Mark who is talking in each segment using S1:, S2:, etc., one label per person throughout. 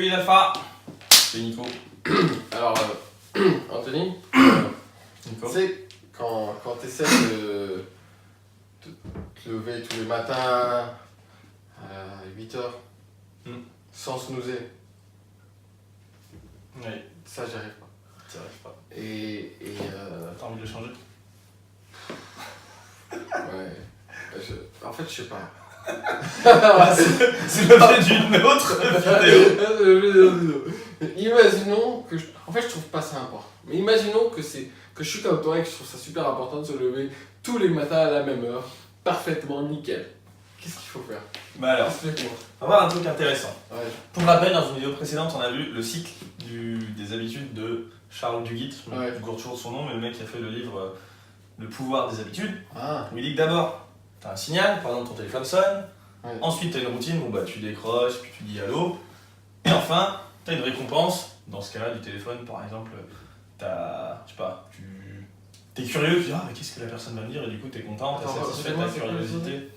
S1: les alphas. C'est Nico.
S2: Alors, Anthony,
S1: Nico.
S2: tu sais, quand tu essaies de te lever tous les matins à 8h, sans snoozer,
S1: Oui,
S2: ça, j'y arrive pas.
S1: t'y arrives pas.
S2: Et
S1: T'as envie de le changer?
S2: ouais, en fait, je sais pas.
S1: C'est l'objet d'une autre vidéo.
S2: Imaginons que en fait je trouve pas ça important. Mais imaginons que je suis comme toi et que je trouve ça super important de se lever tous les matins à la même heure, parfaitement nickel. Qu'est-ce qu'il faut faire?
S1: Bah alors,
S2: Explique-moi.
S1: on va voir un truc intéressant.
S2: Ouais.
S1: Pour rappel, dans une vidéo précédente, on a vu le cycle des habitudes de Charles Duhigg.
S2: Ouais.
S1: Je gourde toujours son nom, mais le mec qui a fait le livre Le pouvoir des habitudes.
S2: Ah.
S1: Où il dit que d'abord, t'as un signal, par exemple ton téléphone sonne.
S2: Ouais.
S1: Ensuite, t'as une routine, bon bah tu décroches, puis tu dis allô. Et enfin, t'as une récompense. Dans ce cas-là, du téléphone, par exemple, je sais pas, t'es curieux, tu dis ah mais qu'est-ce que la personne va me dire, et du coup t'es content, t'es
S2: Attends,
S1: satisfait de
S2: c'est
S1: ta
S2: quoi,
S1: curiosité.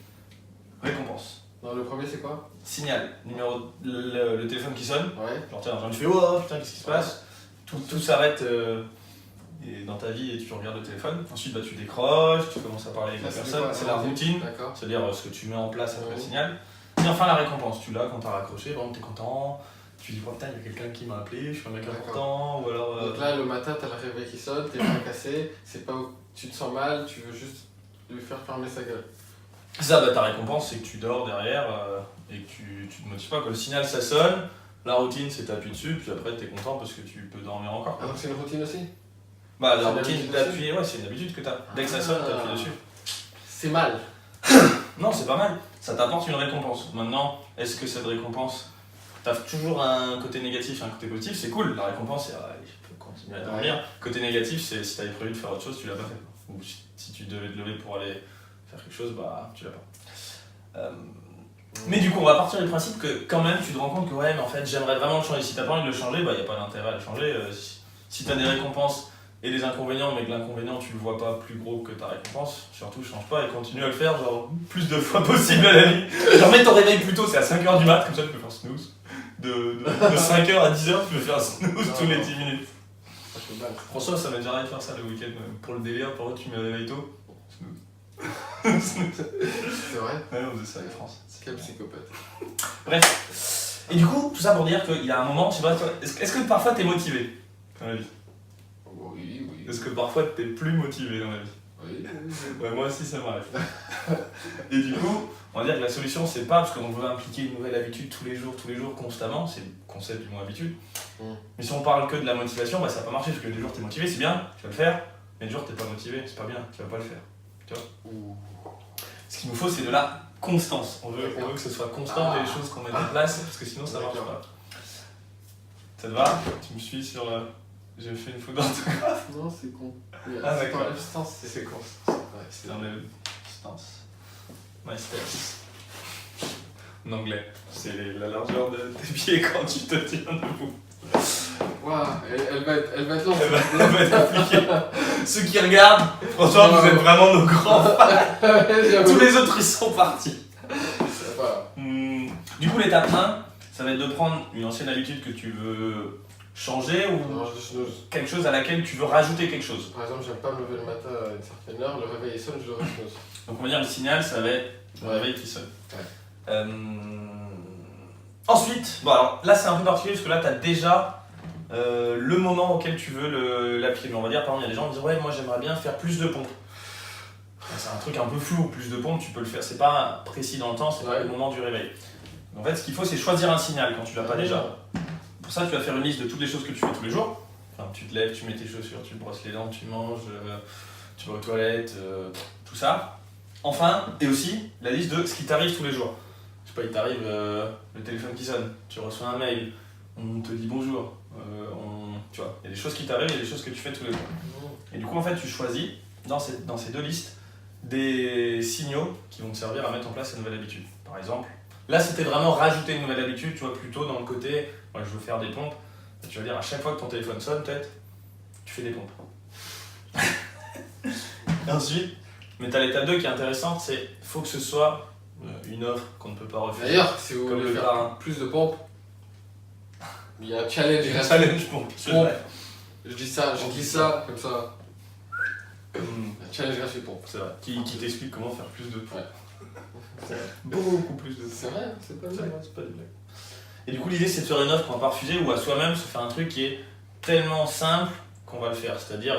S1: Récompense.
S2: Non, le premier c'est quoi?
S1: Signal, le téléphone qui sonne.
S2: Ouais.
S1: Genre tiens, tu fais oh putain qu'est-ce qui se passe. Tout s'arrête dans ta vie et tu regardes le téléphone. Ensuite bah, tu décroches, tu commences à parler avec la personne, c'est la routine,
S2: D'accord.
S1: c'est-à-dire ce que tu mets en place après le
S2: Ouais.
S1: signal. Et enfin la récompense, tu l'as quand t'as raccroché, vraiment t'es content, tu dis oh, putain il y a quelqu'un qui m'a appelé, je suis un mec important, ou alors...
S2: Donc là, le matin, t'as le réveil qui sonne, t'es fracassé, c'est pas où tu te sens mal, tu veux juste lui faire fermer sa gueule.
S1: Ça, bah, ta récompense, c'est que tu dors derrière et que tu te motives pas. Quand le signal ça sonne, la routine c'est t'appuies dessus, puis après t'es content parce que tu peux dormir encore.
S2: Ah, donc c'est une routine aussi?
S1: Bah, la
S2: C'est une
S1: routine
S2: habitude
S1: d'appuyer, ouais, c'est une habitude que t'as. Dès que ça sonne, t'appuies dessus.
S2: C'est mal.
S1: Non, c'est pas mal. Ça t'apporte une récompense. Maintenant, est-ce que cette récompense, t'as toujours un côté négatif et un côté positif? C'est cool. La récompense, c'est je peux continuer à dormir. Côté négatif, c'est si t'avais prévu de faire autre chose, tu l'as pas fait. Ou si tu devais te lever pour aller faire quelque chose, bah tu l'as pas. Mais du coup, on va partir du principe que quand même, tu te rends compte que ouais, mais en fait, j'aimerais vraiment le changer. Si t'as pas envie de le changer, bah y a pas d'intérêt à le changer. Si t'as des récompenses et des inconvénients, mais que l'inconvénient tu le vois pas plus gros que ta récompense, surtout change pas et continue à le faire genre plus de fois possible à la nuit. Genre mets ton réveil plus tôt, c'est à 5h du mat, comme ça tu peux faire snooze. De 5h à 10h, tu peux faire snooze tous les 10 minutes. François, ça m'est déjà arrivé de faire ça le week-end pour le délire, pour tu me réveilles tôt. Snooze.
S2: C'est vrai?
S1: Ouais, on faisait ça avec France.
S2: Quel psychopathe.
S1: Bref. Et du coup, tout ça pour dire qu'il y a un moment, je sais pas, est-ce que parfois t'es motivé dans la vie?
S2: Oui, oui.
S1: Est-ce que parfois t'es plus motivé dans la vie?
S2: Oui.
S1: Ouais, moi aussi ça m'arrive. Et du coup, on va dire que la solution c'est pas parce qu'on veut impliquer une nouvelle habitude tous les jours, constamment, c'est le concept du mot habitude. Mais si on parle que de la motivation, bah ça va pas marcher parce que des jours t'es motivé, c'est bien, tu vas le faire, mais des jours t'es pas motivé, c'est pas bien, tu vas pas le faire. Tu vois? Ce qu'il nous faut c'est de la constance. On veut que ce soit constant les choses qu'on met en place parce que sinon ça marche pas. Ça te va? Tu me suis sur la. J'ai fait une faute d'orthographe.
S2: Non, c'est con.
S1: Ah, d'accord.
S2: C'est en distance, c'est con.
S1: Ouais, c'est dans les distances. My steps. En anglais. C'est la largeur de tes pieds quand tu te tiens debout.
S2: Waouh, elle va être longue.
S1: Elle va être appliquée. Ceux qui regardent, franchement, vous êtes vraiment nos grands fans. Tous les autres, ils sont partis. Du coup, l'étape 1, ça va être de prendre une ancienne habitude que tu veux changer ou
S2: Non, je snooze.
S1: quelque chose à laquelle tu veux rajouter quelque chose.
S2: Par exemple, j'aime pas me lever le matin à une certaine heure, le réveil sonne, je le snooze.
S1: Donc on va dire le signal, ça va être le réveil qui sonne.
S2: Ouais.
S1: Ensuite, bon alors là c'est un peu particulier parce que là tu as déjà le moment auquel tu veux l'appliquer. Mais on va dire par exemple, il y a des gens qui disent ouais moi j'aimerais bien faire plus de pompes. C'est un truc un peu flou, plus de pompes tu peux le faire, c'est pas précis dans le temps, c'est pas le moment du réveil. En fait ce qu'il faut c'est choisir un signal quand tu l'as pas déjà. Pour ça tu vas faire une liste de toutes les choses que tu fais tous les jours. Enfin, tu te lèves, tu mets tes chaussures, tu brosses les dents, tu manges, tu vas aux toilettes, tout ça. Enfin, et aussi la liste de ce qui t'arrive tous les jours. Je sais pas, il t'arrive le téléphone qui sonne, tu reçois un mail, on te dit bonjour, tu vois, il y a des choses qui t'arrivent, il y a des choses que tu fais tous les jours. Et du coup, en fait, tu choisis dans ces deux listes des signaux qui vont te servir à mettre en place cette nouvelle habitude. Par exemple, là, c'était vraiment rajouter une nouvelle habitude, tu vois, plutôt dans le côté, moi, je veux faire des pompes. Tu vas dire à chaque fois que ton téléphone sonne, peut-être, tu fais des pompes. Et ensuite, mais tu as l'étape 2 qui est intéressante, c'est faut que ce soit une offre qu'on ne peut pas refuser.
S2: D'ailleurs, si vous
S1: Comme
S2: voulez
S1: le
S2: faire
S1: parrain.
S2: plus de pompes, Il y a un challenge gratuit.
S1: Challenge pompe, c'est
S2: Pompe.
S1: vrai.
S2: Je dis ça comme ça. Un challenge gratuit pompe.
S1: C'est vrai. Qui t'explique comment faire plus de pompes.
S2: C'est vrai.
S1: Beaucoup plus de
S2: C'est vrai, c'est pas vrai.
S1: C'est pas des blagues. Et du coup, l'idée, c'est de faire une offre qu'on va pas refuser ou à soi-même se faire un truc qui est tellement simple qu'on va le faire. C'est-à-dire,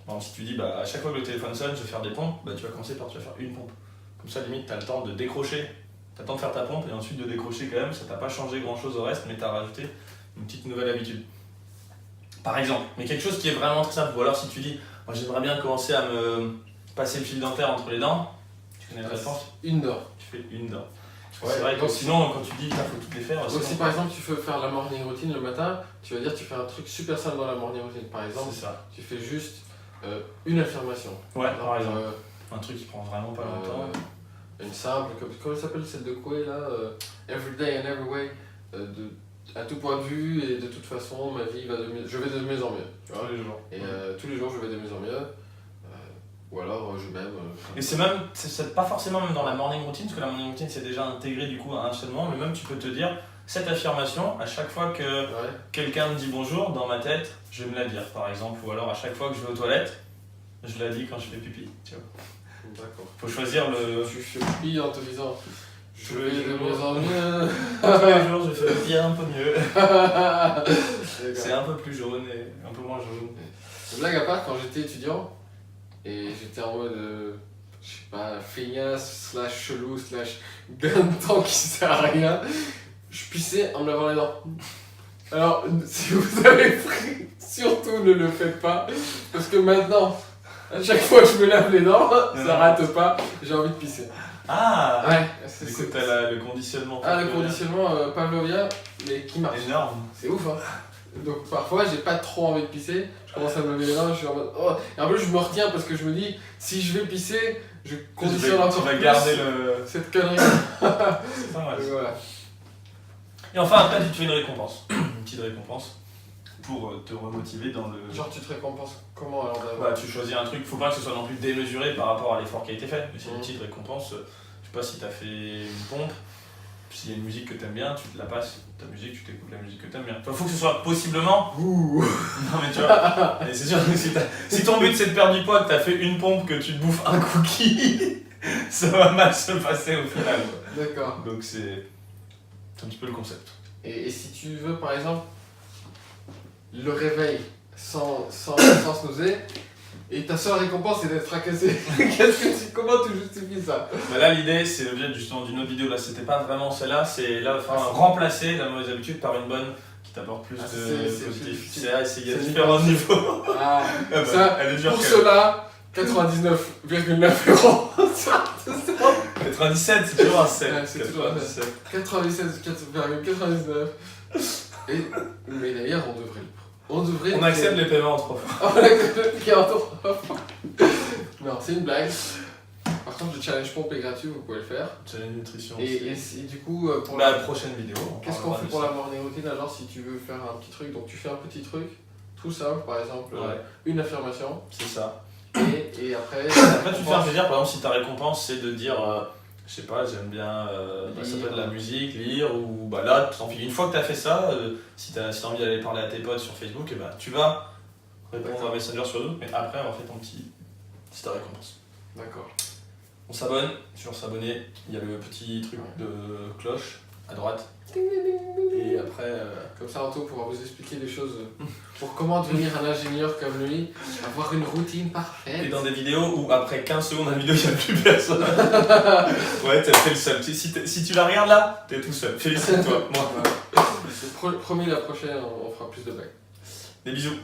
S1: par exemple, si tu dis bah, à chaque fois que le téléphone sonne, je vais faire des pompes, bah, tu vas commencer par tu vas faire une pompe. Comme ça, limite, tu as le temps de décrocher. Tu as le temps de faire ta pompe et ensuite de décrocher quand même. Ça t'a pas changé grand-chose au reste, mais tu as rajouté une petite nouvelle habitude. Par exemple, mais quelque chose qui est vraiment très simple. Ou alors, si tu dis, moi j'aimerais bien commencer à me passer le fil dentaire entre les dents, tu connais la réponse?
S2: Une dent.
S1: Tu fais une dent.
S2: Ouais,
S1: c'est vrai que
S2: donc,
S1: sinon, quand tu dis qu'il faut toutes les faire,
S2: donc si par exemple tu veux faire la morning routine le matin, tu vas dire tu fais un truc super simple dans la morning routine. Par exemple,
S1: c'est ça.
S2: tu fais juste une affirmation.
S1: Ouais, par exemple.
S2: Euh,
S1: Un truc qui prend vraiment pas longtemps.
S2: Une simple, comment elle s'appelle celle de Coué là Every day and every way. À tout point de vue et de toute façon, ma vie va je vais de mieux en mieux. Tu vois
S1: Tous les jours.
S2: et tous les jours, je vais de mieux en mieux. Ou alors, je m'aime.
S1: Et c'est même, c'est pas forcément même dans la morning routine, parce que la morning routine c'est déjà intégré du coup à un enchaînement, mais même tu peux te dire, cette affirmation, à chaque fois que quelqu'un me dit bonjour, dans ma tête, je vais me la dire par exemple, ou alors à chaque fois que je vais aux toilettes, je la dis quand je fais pipi, tu vois.
S2: D'accord.
S1: Faut choisir le...
S2: Tu fais pipi en te disant, je vais de
S1: jours.
S2: mieux en mieux.
S1: Tous les jours, je fais bien un peu mieux. C'est un peu plus jaune et un peu moins jaune.
S2: Blague à part, quand j'étais étudiant, et j'étais en mode, je sais pas, feignasse, slash chelou, slash gain de temps qui sert à rien, je pissais en me lavant les dents. Alors, si vous avez pris, surtout ne le faites pas, parce que maintenant, à chaque fois que je me lave les dents, ça rate pas, j'ai envie de pisser.
S1: Ah
S2: Ouais,
S1: du coup t'as le conditionnement.
S2: Ah, le conditionnement pavlovien, mais qui marche.
S1: Énorme.
S2: C'est ouf, hein. Donc parfois j'ai pas trop envie de pisser, je commence à me lever les mains, je suis en mode oh. Et en plus je me retiens parce que je me dis si je vais pisser, je conditionne encore
S1: tu vas
S2: plus
S1: garder
S2: cette connerie.
S1: C'est pas mal.
S2: Voilà.
S1: Et enfin après tu te fais une récompense. Une petite récompense pour te remotiver dans le...
S2: Genre tu te récompenses comment alors
S1: Bah tu choisis un truc, faut pas que ce soit non plus démesuré par rapport à l'effort qui a été fait, mais c'est une
S2: Mhm.
S1: petite récompense. Je sais pas si t'as fait une pompe, s'il y a une musique que t'aimes bien, tu te la passes, ta musique, tu t'écoutes la musique que t'aimes bien. Enfin, faut que ce soit possiblement...
S2: Ouh.
S1: Non mais tu vois, et c'est sûr que si ton but c'est de perdre du poids, que t'as fait une pompe, que tu te bouffes un cookie, ça va mal se passer au final. Quoi.
S2: D'accord.
S1: Donc c'est un petit peu le concept.
S2: Et si tu veux par exemple le réveil sans se nauser, et ta seule récompense c'est d'être fracassé, comment tu justifies ça?
S1: Bah là l'idée c'est l'objet justement d'une autre vidéo, là c'était pas vraiment celle-là, c'est là enfin, remplacer la mauvaise habitude par une bonne qui t'apporte plus de positif. C'est à essayer à différents niveaux.
S2: Ah,
S1: bah,
S2: ça,
S1: elle est dure
S2: pour
S1: quand
S2: cela, 99,9 euros.
S1: 97 c'est toujours un 7.
S2: Ouais, c'est toujours un 97,99. Mais d'ailleurs, on
S1: accepte les paiements en 3 fois.
S2: On accepte les paiements en 3 fois. Non, c'est une blague. Par contre, le challenge pompe est gratuit, vous pouvez le faire.
S1: Challenge nutrition
S2: Et du coup, pour
S1: la prochaine vidéo.
S2: qu'est-ce qu'on fait pour la morning routine? Alors, si tu veux faire un petit truc, donc tu fais un petit truc, tout simple, par exemple, une affirmation.
S1: C'est ça.
S2: Et après.
S1: Après, tu fais un plaisir, par exemple, si ta récompense c'est de dire, je sais pas, j'aime bien, ça peut être de la musique, lire, ou bah là, tant pis, une fois que tu as fait ça, si tu as envie d'aller parler à tes potes sur Facebook, et bah, tu vas répondre à Messenger sur d'autres, mais après avoir fait ton c'est ta récompense.
S2: D'accord.
S1: On s'abonne, sur s'abonner, il y a le petit truc de cloche à droite. Et après,
S2: Comme ça, Anto pourra vous expliquer des choses pour comment devenir un ingénieur comme lui, avoir une routine parfaite.
S1: et dans des vidéos où après 15 secondes de vidéo, il n'y a plus personne. Ouais, t'es le seul. Si tu la regardes là, t'es tout seul. Félicite-toi. Moi.
S2: Promis, la prochaine, on fera plus de blagues.
S1: Des bisous.